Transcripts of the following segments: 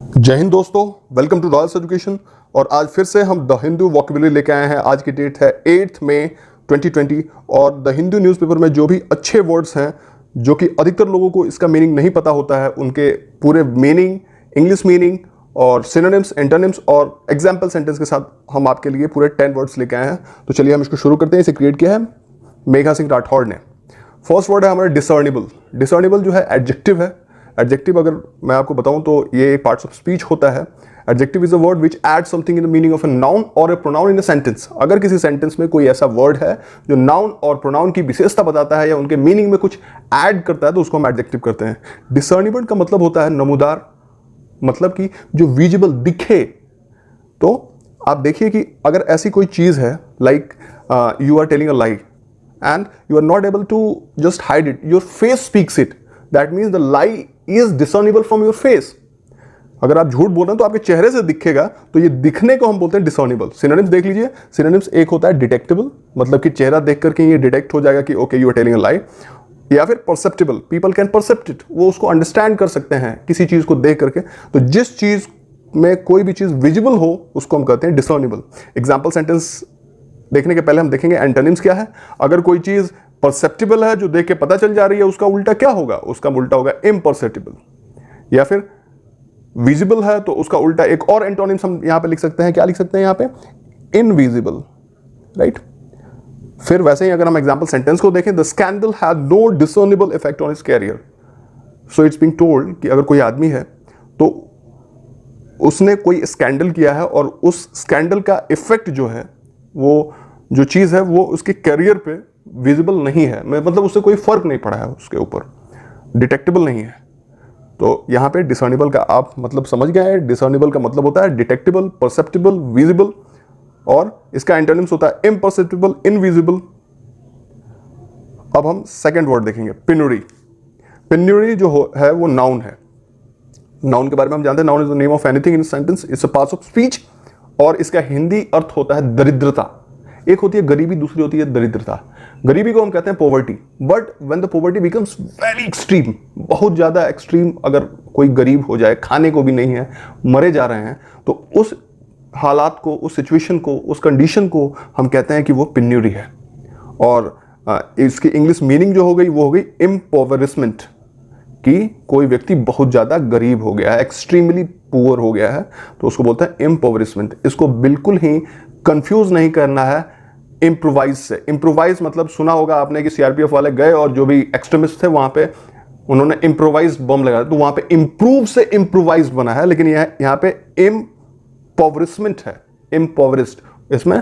जय हिंद दोस्तों, welcome to Royals education. और आज फिर से हम द हिंदू वोकेबुलरी लेके आए हैं। आज की डेट है 8 मई 2020 और द हिंदू न्यूज़पेपर में जो भी अच्छे वर्ड्स हैं जो कि अधिकतर लोगों को इसका मीनिंग नहीं पता होता है, उनके पूरे मीनिंग, इंग्लिश मीनिंग और सिनोनिम्स, एंटोनिम्स और एग्जाम्पल सेंटेंस के साथ हम आपके लिए पूरे 10 वर्ड्स लेके आए हैं। तो चलिए हम इसको शुरू करते हैं। इसे क्रिएट किया है मेघा सिंह राठौड़ ने। फर्स्ट वर्ड है हमारा डिसर्निबल। डिसर्निबल जो है एडजेक्टिव है। एडजेक्टिव अगर मैं आपको बताऊं तो ये पार्ट्स ऑफ स्पीच होता है। Adjective is a word which add something in the meaning of a noun और a pronoun in a sentence. अगर किसी सेंटेंस में कोई ऐसा वर्ड है जो नाउन और प्रोनाउन की विशेषता बताता है या उनके मीनिंग में कुछ ऐड करता है तो उसको हम एडजेक्टिव करते हैं। डिसर्निबल का मतलब होता है नमूदार, मतलब कि जो विजिबल दिखे। तो आप देखिए कि अगर ऐसी कोई चीज़ है like you are telling a lie and you are not able to just hide it, your face speaks it, that means the lie is discernible from your face। अगर आप झूठ बोल रहे हैं तो आपके चेहरे से दिखेगा, तो ये दिखने को हम बोलते हैं डिसर्निबल। सिनोनिम्स देख लीजिए। सिनोनिम्स एक होता है डिटेक्टेबल, मतलब कि चेहरा देख करके ये डिटेक्ट हो जाएगा कि okay you are telling a lie, या फिर perceptible, people can percept it, वो उसको अंडरस्टैंड कर सकते हैं किसी चीज को देख करके। तो जिस चीज में कोई भी चीज विजिबल हो उसको हम कहते हैं डिसर्निबल। एग्जाम्पल सेंटेंस देखने के पहले हम देखेंगे एंटोनिम्स क्या है। अगर कोई चीज परसेप्टिबल है, जो देख के पता चल जा रही है, उसका उल्टा क्या होगा? उसका उल्टा होगा इम्परसेप्टिबल। या फिर विजिबल है तो उसका उल्टा एक और एंटोनिम्स हम यहां पे लिख सकते हैं। क्या लिख सकते हैं यहां पे? Invisible, right. फिर वैसे ही अगर हम एग्जाम्पल सेंटेंस को देखें, the scandal had no discernible effect on his career. So it's being told कि अगर कोई आदमी है तो उसने कोई स्कैंडल किया है और उस स्कैंडल का इफेक्ट जो है, वो जो चीज़ है वो उसके करियर पे विजिबल नहीं है, मतलब उससे कोई फर्क नहीं पड़ा है, उसके ऊपर डिटेक्टेबल नहीं है। तो यहाँ पे डिसर्निबल का आप मतलब समझ गए हैं। डिसर्निबल का मतलब होता है डिटेक्टेबल, परसेप्टेबल, विजिबल, और इसका एंटोनिम्स होता है इम्परसेप्टेबल, इनविजिबल। अब हम सेकेंड वर्ड देखेंगे, पेनुरी। पेनुरी जो है वो नाउन है। नाउन के बारे में हम जानते हैं, noun is the name of anything in sentence, it's a part of speech. और इसका हिंदी अर्थ होता है दरिद्रता। एक होती है गरीबी, दूसरी होती है दरिद्रता। गरीबी को हम कहते हैं poverty, but when the poverty becomes very extreme, बहुत ज्यादा एक्सट्रीम, अगर कोई गरीब हो जाए, खाने को भी नहीं है, मरे जा रहे हैं, तो उस हालात को, उस सिचुएशन को, उस कंडीशन को हम कहते हैं कि वो पेन्यूरी है। और इसकी इंग्लिश मीनिंग जो हो गई वो हो गई इम्पोवरिशमेंट, कि कोई व्यक्ति बहुत ज़्यादा गरीब हो गया है, एक्सट्रीमली पुअर हो गया है, तो उसको बोलते हैं इम्पोवरिशमेंट। इसको बिल्कुल ही कंफ्यूज नहीं करना है इम्प्रोवाइज से। इम्प्रोवाइज मतलब सुना होगा आपने कि सीआरपीएफ वाले गए और जो भी एक्सट्रीमिस्ट थे वहां पे उन्होंने इम्प्रोवाइज बम लगाया, तो वहां पे इम्प्रूव से इम्प्रोवाइज बना है, लेकिन यहाँ पे इम्पोवरिशमेंट है, इम्पोवरिस्ड। इसमें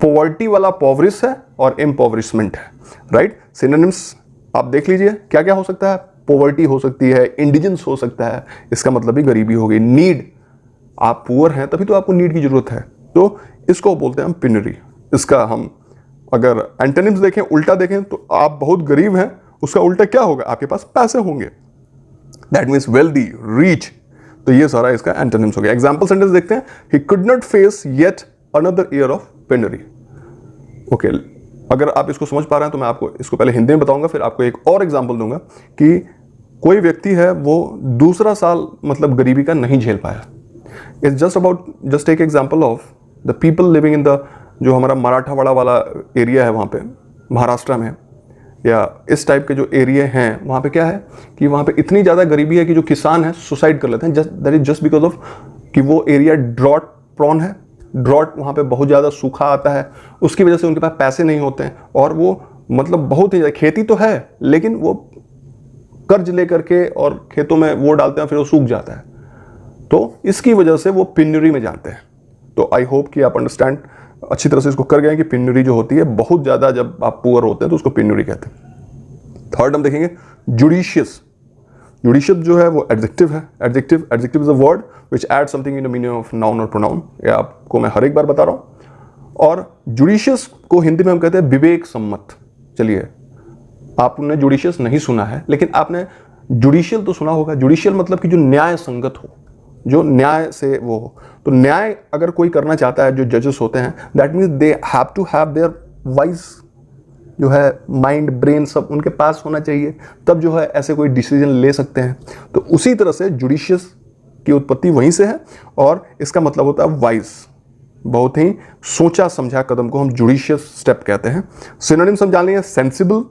पॉवर्टी वाला पॉवरिश है और इम्पोवरिशमेंट है, राइट। सिनोनिम्स आप देख लीजिए क्या क्या हो सकता है। पॉवर्टी हो सकती है, इंडिजेंस हो सकता है, इसका मतलब ही गरीबी हो गई। नीड, आप पुअर हैं तभी तो आपको नीड की जरूरत है, तो इसको बोलते हैं हम पेनुरी। इसका हम अगर एंटोनिम्स देखें, उल्टा देखें, तो आप बहुत गरीब हैं, उसका उल्टा क्या होगा? आपके पास पैसे होंगे, दैट मीन्स वेल्दी, रिच। तो ये सारा इसका एंटोनिम्स हो गया। एग्जाम्पल सेंटेंस देखते हैं, he could not face yet another year of penury. Okay, अगर आप इसको समझ पा रहे हैं तो मैं आपको इसको पहले हिंदी में बताऊंगा, फिर आपको एक और एग्जांपल दूंगा कि कोई व्यक्ति है वो दूसरा साल मतलब गरीबी का नहीं झेल पाया। It's just about, just take example of the people living in the, जो हमारा मराठावाड़ा वाला एरिया है वहाँ पे महाराष्ट्र में, या इस टाइप के जो एरिया हैं वहाँ पे क्या है कि वहाँ पे इतनी ज़्यादा गरीबी है कि जो किसान है सुसाइड कर लेते हैं। That is just because of कि वो एरिया ड्रॉट प्रॉन है। ड्रॉट, वहाँ पे बहुत ज़्यादा सूखा आता है, उसकी वजह से उनके पास पैसे नहीं होते हैं, और वो मतलब बहुत ही ज़्यादा, खेती तो है लेकिन वो कर्ज ले करके और खेतों में वो डालते हैं, फिर वो सूख जाता है, तो इसकी वजह से वो पेन्यूरी में जाते हैं। तो आई होप कि आप अंडरस्टैंड अच्छी तरह से इसको कर गए कि पेन्यूरी जो होती है बहुत ज़्यादा, जब आप पुअर होते हैं तो उसको पेन्यूरी कहते हैं। थर्ड हम देखेंगे जुडिशियस। जुडिशियस जो है वो एडजेक्टिव है। Adjective is a word which add something in the meaning of noun और प्रोनाउन। ये आपको मैं हर एक बार बता रहा हूँ। और जुडिशियस को हिंदी में हम कहते हैं विवेक सम्मत। चलिए, आपने जुडिशियस नहीं सुना है लेकिन आपने जुडिशियल तो सुना होगा। जुडिशियल मतलब कि जो न्याय संगत हो, जो न्याय से वो हो। तो न्याय अगर कोई करना चाहता है, जो जजेस होते हैं, that means they have to have their wise जो है माइंड, ब्रेन सब उनके पास होना चाहिए, तब जो है ऐसे कोई डिसीजन ले सकते हैं। तो उसी तरह से जुडिशियस की उत्पत्ति वहीं से है, और इसका मतलब होता है वाइज, बहुत ही सोचा समझा कदम को हम जुडिशियस स्टेप कहते हैं। सिनोनिम्स हम जान लेंगे, सेंसिबल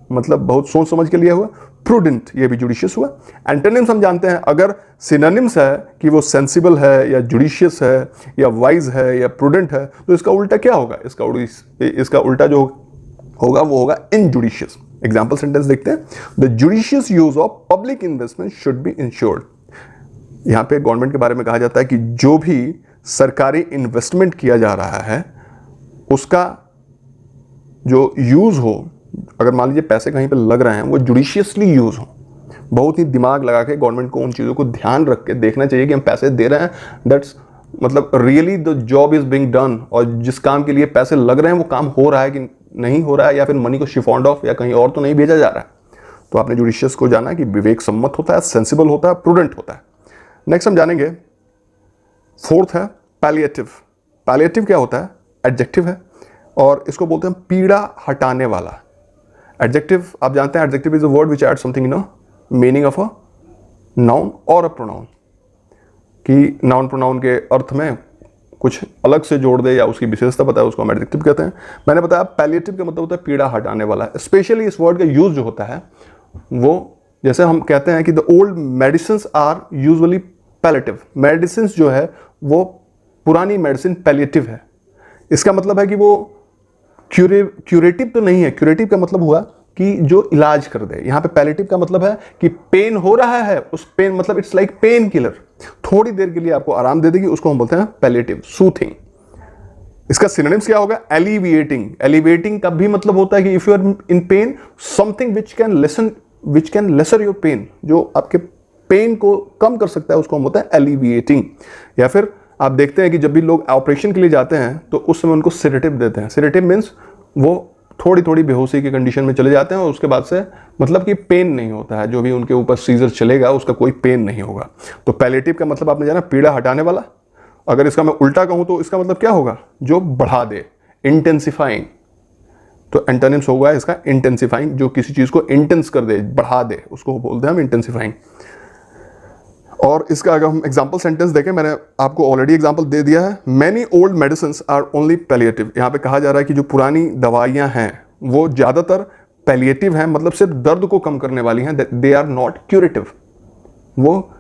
मतलब बहुत सोच समझ के लिया हुआ, प्रूडेंट ये भी जुडिशियस हुआ। एंटोनिम्स हम जानते हैं, अगर सिनोनिम्स है कि वो सेंसिबल है या जुडिशियस है या वाइज है या प्रूडेंट है, तो इसका उल्टा क्या होगा? इसका उल्टा जो होगा वो होगा इनजुडिशियस। एग्जाम्पल सेंटेंस देखते हैं, the judicious use of public investment should be insured. यहां पे गवर्नमेंट के बारे में कहा जाता है कि जो भी सरकारी इन्वेस्टमेंट किया जा रहा है उसका जो यूज हो, अगर मान लीजिए पैसे कहीं पे लग रहे हैं, वो जुडिशियसली यूज हो, बहुत ही दिमाग लगा के गवर्नमेंट को उन चीज़ों को ध्यान रख के देखना चाहिए कि हम पैसे दे रहे हैं, दैट्स मतलब really the job is being done, और जिस काम के लिए पैसे लग रहे हैं वो काम हो रहा है कि नहीं हो रहा है, या फिर मनी को शिफॉन्ड ऑफ या कहीं और तो नहीं भेजा जा रहा है। तो आपने जुडिशियस को जाना कि विवेक सम्मत होता है, सेंसिबल होता है, प्रूडेंट होता है। नेक्स्ट हम जानेंगे, फोर्थ है पैलिएटिव। पैलिएटिव क्या होता है? एडजेक्टिव है, और इसको बोलते हैं पीड़ा हटाने वाला। एडजेक्टिव आप जानते हैं, adjective is a word which add something in a meaning of a noun और अ प्रोनाउन, कि नाउन प्रोनाउन के अर्थ में कुछ अलग से जोड़ दे या उसकी विशेषता बताए, उसको हम एडजेक्टिव कहते हैं। मैंने बताया पैलिएटिव का मतलब होता है पीड़ा हटाने वाला। स्पेशली इस वर्ड का यूज जो होता है वो, जैसे हम कहते हैं कि the old medicines are usually palliative. Medicine जो है वो पुरानी मेडिसिन पैलिएटिव है। इसका मतलब है कि वो क्यूरेटिव तो नहीं है। क्यूरेटिव का मतलब हुआ कि जो इलाज कर दे। यहां पे पैलिएटिव का मतलब है कि पेन हो रहा है, उस पेन मतलब इट्स लाइक पेन किलर, थोड़ी देर के लिए आपको आराम दे देगी, उसको हम बोलते हैं पैलिएटिव, सूथिंग। इसका सिनोनिम्स क्या होगा? एलिविएटिंग। एलिविएटिंग का भी मतलब होता है कि if you are in pain, something which can lesser your pain, जो आपके पेन को कम कर सकता है, उसको हम बोलते हैं एलिविएटिंग। या फिर आप देखते हैं कि जब भी लोग ऑपरेशन के लिए जाते हैं तो उस समय उनको सेडेटिव देते हैं। सेडेटिव मीन्स वो थोड़ी थोड़ी बेहोशी की कंडीशन में चले जाते हैं और उसके बाद से मतलब कि पेन नहीं होता है, जो भी उनके ऊपर सीजर चलेगा उसका कोई पेन नहीं होगा। तो पैलिएटिव का मतलब आपने जाना पीड़ा हटाने वाला। अगर इसका मैं उल्टा कहूं तो इसका मतलब क्या होगा? जो बढ़ा दे, इंटेंसिफाइंग। तो एंटोनिम्स होगा इसका इंटेंसिफाइंग, जो किसी चीज को इंटेंस कर दे, बढ़ा दे, उसको बोलते हैं हम इंटेंसिफाइंग। और इसका अगर हम एग्जाम्पल सेंटेंस देखें, मैंने आपको ऑलरेडी एग्जाम्पल दे दिया है। Many old medicine are only palliative. यहाँ पे कहा जा रहा है कि जो पुरानी दवाइयाँ हैं वो ज़्यादातर पैलिएटिव हैं, मतलब सिर्फ दर्द को कम करने वाली हैं। दे आर नॉट क्यूरेटिव, वो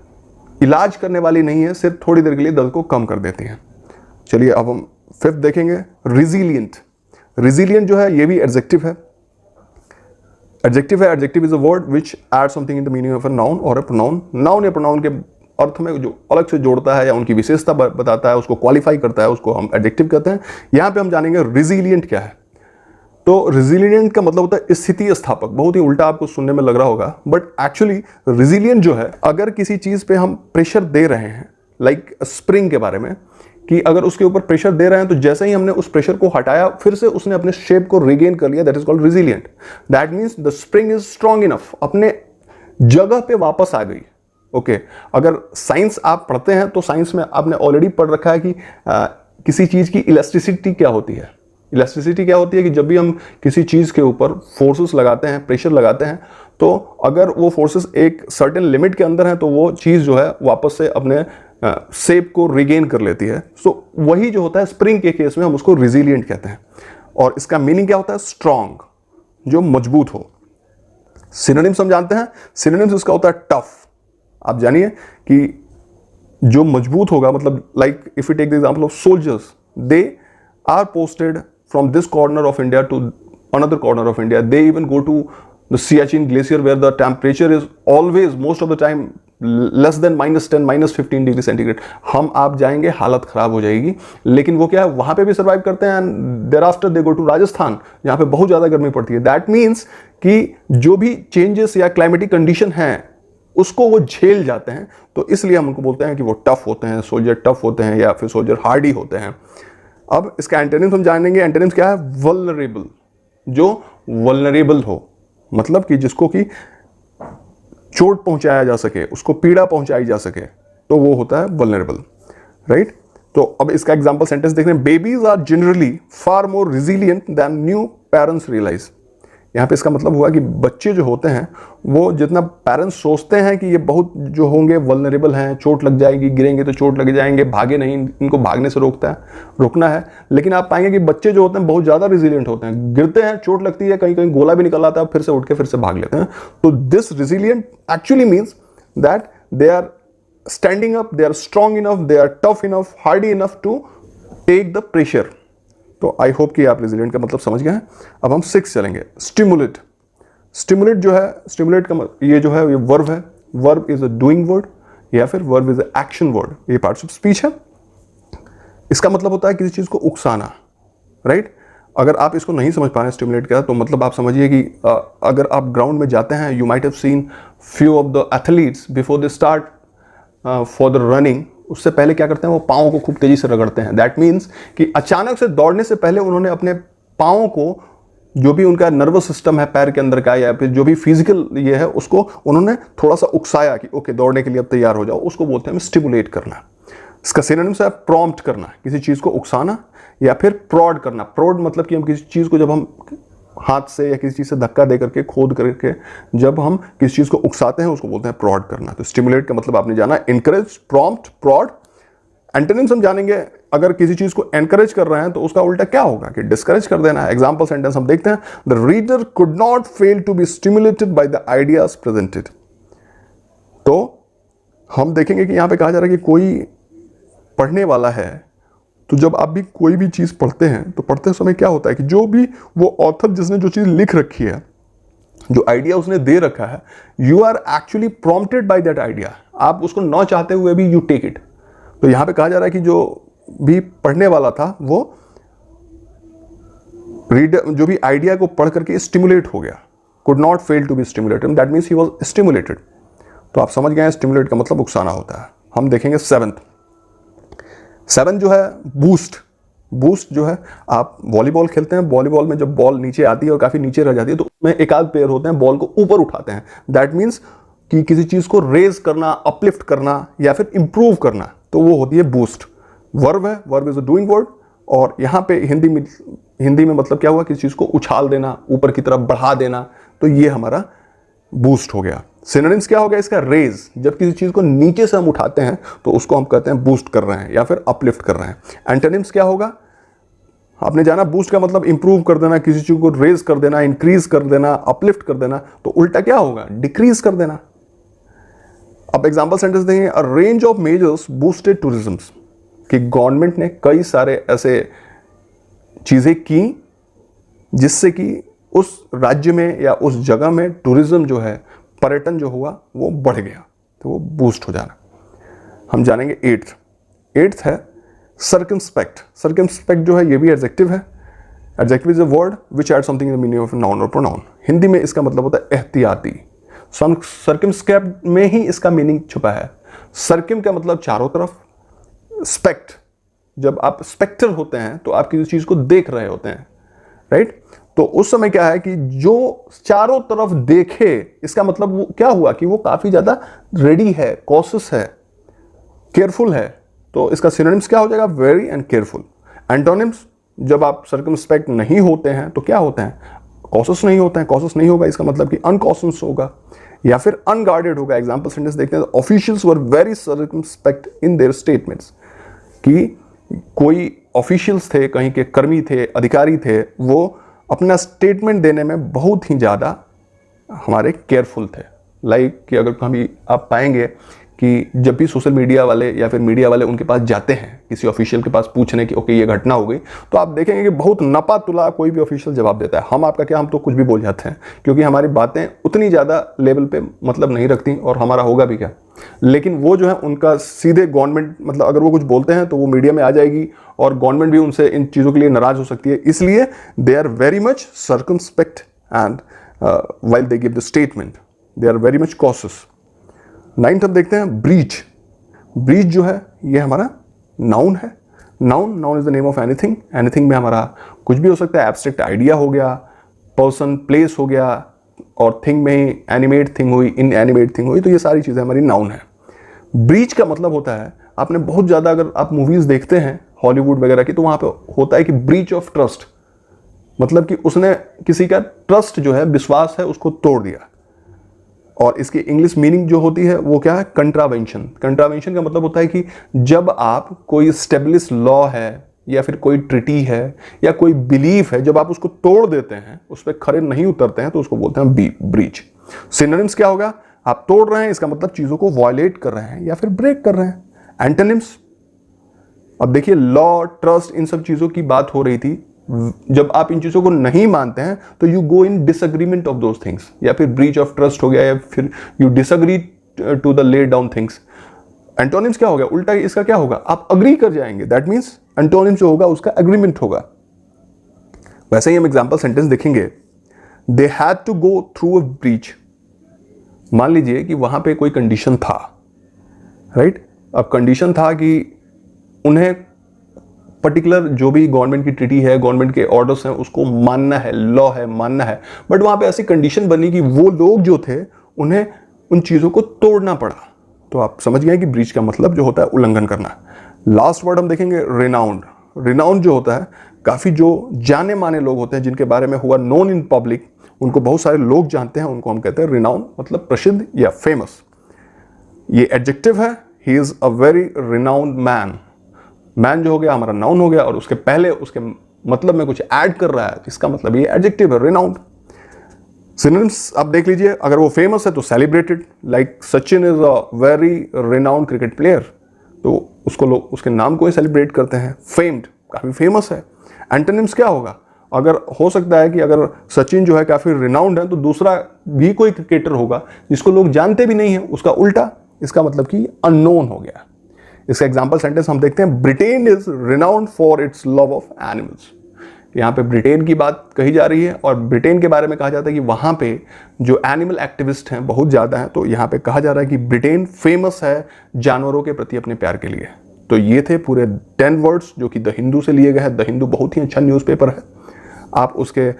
इलाज करने वाली नहीं है, सिर्फ थोड़ी देर के लिए दर्द को कम कर देती हैं। चलिए अब हम फिफ्थ देखेंगे, रिजिलियंट। रिजिलियंट जो है ये भी एडजेक्टिव है। एडजेक्टिव है, adjective is a word which add something in the meaning of a noun और अ प्रोनाउन। नाउन या प्रोनाउन के अर्थ में जो अलग से जोड़ता है या उनकी विशेषता बताता है, उसको क्वालिफाई करता है, उसको हम एडजेक्टिव कहते हैं। यहां पे हम जानेंगे रिजिलियंट क्या है। तो रिजिलियंट का मतलब होता है स्थिति स्थापक। बहुत ही उल्टा आपको सुनने में लग रहा होगा, बट एक्चुअली रिजिलियंट जो है, अगर किसी चीज पे हम प्रेशर दे रहे हैं, लाइक स्प्रिंग के बारे में, कि अगर उसके ऊपर प्रेशर दे रहे हैं तो जैसे ही हमने उस प्रेशर को हटाया फिर से उसने अपने शेप को रिगेन कर लिया, that is called resilient. That means the spring is strong enough, अपने जगह पे वापस आ गई। ओके अगर साइंस आप पढ़ते हैं तो साइंस में आपने ऑलरेडी पढ़ रखा है कि किसी चीज की इलास्टिसिटी क्या होती है। इलास्टिसिटी क्या होती है कि जब भी हम किसी चीज के ऊपर फोर्सेस लगाते हैं, प्रेशर लगाते हैं, तो अगर वो फोर्सेस एक सर्टेन लिमिट के अंदर है तो वो चीज जो है वापस से अपने शेप को रिगेन कर लेती है। सो वही जो होता है स्प्रिंग के केस में हम उसको रिजिलियंट कहते हैं। और इसका मीनिंग क्या होता है? स्ट्रांग, जो मजबूत हो। सिनोनिम्स हम जानते हैं, सिनोनिम्स इसका होता है टफ। आप जानिए कि जो मजबूत होगा, मतलब like if you take the example of soldiers, they are posted from this corner of India to another corner of India. They even go to the Siachen glacier where the temperature is always most of the time less than -10 -15 degree centigrade. हम आप जाएंगे हालत खराब हो जाएगी, लेकिन वो क्या है वहां पे भी सर्वाइव करते हैं। Thereafter they go to Rajasthan, जहां पे बहुत ज्यादा गर्मी पड़ती है। दैट मीन्स कि जो भी चेंजेस या क्लाइमेटिक कंडीशन है उसको वो झेल जाते हैं। तो इसलिए हम उनको बोलते हैं कि वो टफ होते हैं, सोल्जर टफ होते हैं, या फिर सोल्जर हार्डी होते हैं। अब इसका एंटोनिम्स हम जानेंगे। एंटोनिम्स क्या है? वल्नरेबल, जो वल्नरेबल हो, मतलब कि जिसको कि चोट पहुंचाया जा सके, उसको पीड़ा पहुंचाई जा सके, तो वो होता है वल्नरेबल, राइट। तो अब इसका एग्जांपल सेंटेंस देख रहे हैं, babies are generally far more resilient than new parents realise, यहाँ पे इसका मतलब हुआ कि बच्चे जो होते हैं वो जितना पेरेंट्स सोचते हैं कि ये बहुत जो होंगे वल्नरेबल हैं, चोट लग जाएगी, गिरेंगे तो चोट लग जाएंगे, भागे नहीं, इनको भागने से रोकना है, लेकिन आप पाएंगे कि बच्चे जो होते हैं बहुत ज़्यादा रिजिलियंट होते हैं, गिरते हैं, चोट लगती है, कहीं कहीं गोला भी निकल आता है, फिर से उठ के फिर से भाग लेते हैं। तो this resilient actually means that they are standing up, they are strong enough, they are tough enough, hardy enough to take the pressure. तो आई होप कि आप रेजिलिएंट का मतलब समझ गए हैं। अब हम 6 चलेंगे, स्टिमुलेट। स्टिमुलेट जो है, स्टिमुलेट का ये जो है ये वर्ब है, verb is a doing word या फिर verb is a action word, ये पार्ट्स ऑफ स्पीच है। इसका मतलब होता है किसी चीज को उकसाना, राइट। अगर आप इसको नहीं समझ पा रहे हैं स्टिमुलेट का, तो मतलब आप समझिए कि अगर आप ग्राउंड में जाते हैं, you might have seen few of the athletes before they start for the running, उससे पहले क्या करते हैं, वो पाँव को खूब तेजी से रगड़ते हैं। दैट मीन्स कि अचानक से दौड़ने से पहले उन्होंने अपने पाँव को, जो भी उनका नर्वस सिस्टम है पैर के अंदर का या फिर जो भी फिजिकल ये है, उसको उन्होंने थोड़ा सा उकसाया कि ओके दौड़ने के लिए अब तैयार हो जाओ। उसको बोलते हैं स्टिमुलेट करना। इसका सिनोनिम्स है प्रॉम्प्ट करना, किसी चीज़ को उकसाना, या फिर प्रॉड करना। प्रॉड मतलब कि हम किसी चीज़ को जब हम हाथ से या किसी चीज़ से धक्का दे करके, खोद करके जब हम किसी चीज़ को उकसाते हैं, उसको बोलते हैं प्रॉड करना। तो स्टिमुलेट का मतलब आपने जाना इनकरेज, प्रॉम्प्ट, प्रॉड। एंटोनिम्स हम जानेंगे, अगर किसी चीज़ को एनकरेज कर रहे हैं तो उसका उल्टा क्या होगा कि डिस्करेज कर देना है। एग्जाम्पल सेंटेंस हम देखते हैं, the reader could not fail to be stimulated by the ideas presented. तो हम देखेंगे कि यहाँ पे कहा जा रहा है कि कोई पढ़ने वाला है, तो जब आप भी कोई भी चीज़ पढ़ते हैं तो पढ़ते समय क्या होता है कि जो भी वो ऑथर जिसने जो चीज़ लिख रखी है, जो आइडिया उसने दे रखा है, you are actually prompted by that idea. आप उसको न चाहते हुए भी यू टेक इट। तो यहाँ पे कहा जा रहा है कि जो भी पढ़ने वाला था वो रीडर, जो भी आइडिया को पढ़ करके स्टिमुलेट हो गया, could not fail to be stimulated, that means he was stimulated. तो आप समझ गए स्टिमुलेट का मतलब उकसाना होता है। हम देखेंगे 7th जो है बूस्ट। बूस्ट जो है, आप वॉलीबॉल खेलते हैं, वॉलीबॉल में जब बॉल नीचे आती है और काफ़ी नीचे रह जाती है तो उसमें एक आध प्लेयर होते हैं बॉल को ऊपर उठाते हैं। दैट मीन्स कि किसी चीज़ को रेज करना, अपलिफ्ट करना या फिर इंप्रूव करना, तो वो होती है बूस्ट। वर्ब है, verb is a doing word. और यहाँ पे हिंदी में मतलब क्या हुआ, किसी चीज़ को उछाल देना, ऊपर की तरफ बढ़ा देना, तो ये हमारा बूस्ट हो गया। सिनोनिम्स क्या हो गया इसका, रेज। जब किसी चीज़ को नीचे से हम उठाते हैं तो उसको हम कहते हैं बूस्ट कर रहे हैं या फिर अपलिफ्ट कर रहे हैं। एंटोनिम्स क्या होगा, आपने जाना बूस्ट का मतलब इंप्रूव कर देना, किसी चीज़ को रेज कर देना, इंक्रीज कर देना, अपलिफ्ट कर देना। तो उल्टा क्या होगा, डिक्रीज कर देना। अब एग्जाम्पल सेंटेंस देंगे, अ range of measures boosted tourism, कि गवर्नमेंट ने कई सारे ऐसे चीज़ें की जिससे कि उस राज्य में या उस जगह में टूरिज्म जो है, पर्यटन जो हुआ वो बढ़ गया, तो वो बूस्ट हो जाना। हम जानेंगे 8th है सर्कमस्पेक्ट। सर्कमस्पेक्ट जो है ये भी एडजेक्टिव है। Adjective is a word which add something in the meaning of noun और प्रोनाउन। हिंदी में इसका मतलब होता है एहतियाती। सर्कमस्पेक्ट में ही इसका मीनिंग छुपा है। सर्किम का मतलब चारों तरफ, स्पेक्ट, जब आप स्पेक्टर होते हैं तो आप किसी चीज को देख रहे होते हैं, राइट। तो उस समय क्या है कि जो चारों तरफ देखे, इसका मतलब वो क्या हुआ कि वो काफी ज्यादा रेडी है, कॉशियस है, केयरफुल है। तो इसका सिनोनिम्स क्या हो जाएगा, वेरी एंड केयरफुल। एंटोनिम्स, जब आप सर्कमस्पेक्ट नहीं होते हैं तो क्या होते हैं, कॉशियस नहीं होते हैं। कॉशियस नहीं होगा इसका मतलब कि अनकॉशियस होगा या फिर अनगार्डेड होगा। एग्जाम्पल सेंटेंस देखते हैं, officials were very circumspect in their statements, कि कोई ऑफिशियल्स थे, कहीं के कर्मी थे, अधिकारी थे, वो अपना स्टेटमेंट देने में बहुत ही ज़्यादा हमारे केयरफुल थे। लाइक कि अगर कभी आप पाएंगे कि जब भी सोशल मीडिया वाले या फिर मीडिया वाले उनके पास जाते हैं, किसी ऑफिशियल के पास पूछने कि ओके ये घटना हो गई, तो आप देखेंगे कि बहुत नपा तुला कोई भी ऑफिशियल जवाब देता है। हम आपका क्या, हम तो कुछ भी बोल जाते हैं, क्योंकि हमारी बातें उतनी ज़्यादा लेवल पे मतलब नहीं रखती और हमारा होगा भी क्या। लेकिन वो जो है उनका सीधे गवर्नमेंट, मतलब अगर वो कुछ बोलते हैं तो वो मीडिया में आ जाएगी और गवर्नमेंट भी उनसे इन चीज़ों के लिए नाराज हो सकती है। इसलिए they are very much circumspect and while they give the statement they are very much cautious. 9th हम देखते हैं ब्रीच। ब्रीच जो है ये हमारा नाउन है। Noun is the name of anything. Anything में हमारा कुछ भी हो सकता है, एब्स्ट्रैक्ट आइडिया हो गया, पर्सन, प्लेस हो गया, और थिंग में ही एनिमेट थिंग हुई, इनएनिमेट थिंग हुई, तो ये सारी चीज़ें हमारी नाउन है। ब्रीच का मतलब होता है, आपने बहुत ज़्यादा अगर आप मूवीज़ देखते हैं हॉलीवुड वगैरह की, तो वहाँ पे होता है कि ब्रीच ऑफ ट्रस्ट, मतलब कि उसने किसी का ट्रस्ट जो है, विश्वास है, उसको तोड़ दिया। और इसकी इंग्लिश मीनिंग जो होती है वो क्या है? कंट्रावेंशन। कंट्रावेंशन का मतलब होता है कि जब आप कोई स्टेब्लिश लॉ है या फिर कोई ट्रिटी है या कोई बिलीफ है, जब आप उसको तोड़ देते हैं, उस पर खरे नहीं उतरते हैं, तो उसको बोलते हैं ब्रीच। सिनोनिम्स क्या होगा? आप तोड़ रहे हैं, इसका मतलब चीजों को वायलेट कर रहे हैं या फिर ब्रेक कर रहे हैं। एंटोनिम्स, अब देखिए लॉ, ट्रस्ट, इन सब चीजों की बात हो रही थी। जब आप इन चीजों को नहीं मानते हैं तो you go in disagreement of those things, या फिर ब्रीच ऑफ ट्रस्ट हो गया, या फिर you disagree to the lay down things. Antonyms क्या हो गया? उल्टा इसका क्या होगा? आप अग्री कर जाएंगे। दैट मीन्स एंटोनिम्स जो होगा उसका एग्रीमेंट होगा। वैसे ही हम एग्जाम्पल सेंटेंस देखेंगे। They had to go through a breach. मान लीजिए कि वहां पे कोई कंडीशन था, राइट? अब कंडीशन था कि उन्हें पर्टिकुलर जो भी गवर्नमेंट की ट्रिटी है, गवर्नमेंट के ऑर्डर्स हैं, उसको मानना है, लॉ है, मानना है। बट वहां पे ऐसी कंडीशन बनी कि वो लोग जो थे उन्हें उन चीजों को तोड़ना पड़ा। तो आप समझ गए कि ब्रीच का मतलब जो होता है उल्लंघन करना। लास्ट वर्ड हम देखेंगे रिनाउंड। रिनाउंड जो होता है, काफी जो जाने माने लोग होते हैं जिनके बारे में हुआ नोन इन पब्लिक, उनको बहुत सारे लोग जानते हैं, उनको हम कहते हैं रिनाउंड, मतलब प्रसिद्ध या फेमस। ये एडजेक्टिव है, he is a very renowned man. Man जो हो गया हमारा नाउन हो गया, और उसके पहले उसके मतलब में कुछ ऐड कर रहा है, इसका मतलब ये एडजेक्टिव है, रिनाउंड। सिनोनिम्स आप देख लीजिए। अगर वो फेमस है तो celebrated, like Sachin is a very renowned cricket player, तो उसको लोग उसके नाम को ही सेलिब्रेट करते हैं। फेम्ड, काफी फेमस है। एंटोनिम्स क्या होगा? अगर हो सकता है कि अगर सचिन जो है काफी रिनाउंड है, तो दूसरा भी कोई क्रिकेटर होगा जिसको लोग जानते भी नहीं है, उसका उल्टा, इसका मतलब कि अननोन हो गया। इसका एग्जाम्पल सेंटेंस हम देखते हैं। Britain is renowned for its love of animals. यहाँ पे ब्रिटेन की बात कही जा रही है, और ब्रिटेन के बारे में कहा जाता है कि वहाँ पे जो एनिमल एक्टिविस्ट हैं बहुत ज़्यादा हैं। तो यहाँ पे कहा जा रहा है कि ब्रिटेन फेमस है जानवरों के प्रति अपने प्यार के लिए। तो ये थे पूरे 10 वर्ड्स जो कि द हिंदू से लिए गए हैं। द हिंदू बहुत ही अच्छा न्यूज़पेपर है। आप उसके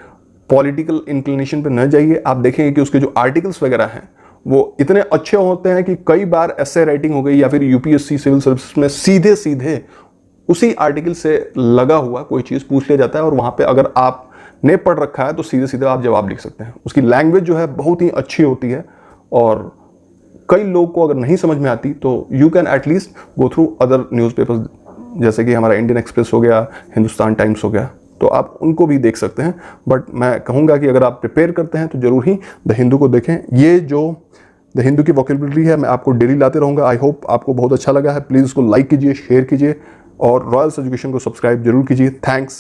पॉलिटिकल इंक्लिनेशन पे न जाइए, आप देखेंगे कि उसके जो आर्टिकल्स वगैरह हैं वो इतने अच्छे होते हैं कि कई बार एसे राइटिंग हो गई या फिर यूपीएससी सिविल सर्विस में सीधे सीधे उसी आर्टिकल से लगा हुआ कोई चीज़ पूछ लिया जाता है, और वहाँ पे अगर आपने पढ़ रखा है तो सीधे सीधे आप जवाब लिख सकते हैं। उसकी लैंग्वेज जो है बहुत ही अच्छी होती है, और कई लोग को अगर नहीं समझ में आती तो you can at least go through other newspapers, जैसे कि हमारा इंडियन एक्सप्रेस हो गया, हिंदुस्तान टाइम्स हो गया, तो आप उनको भी देख सकते हैं। बट मैं कहूँगा कि अगर आप प्रिपेयर करते हैं तो जरूर ही द हिंदू को देखें। ये जो द हिंदू की वोकैबुलरी है मैं आपको डेली लाते रहूँगा। आई होप आपको बहुत अच्छा लगा है। प्लीज़ इसको लाइक कीजिए, शेयर कीजिए, और रॉयल्स एजुकेशन को सब्सक्राइब जरूर कीजिए। थैंक्स।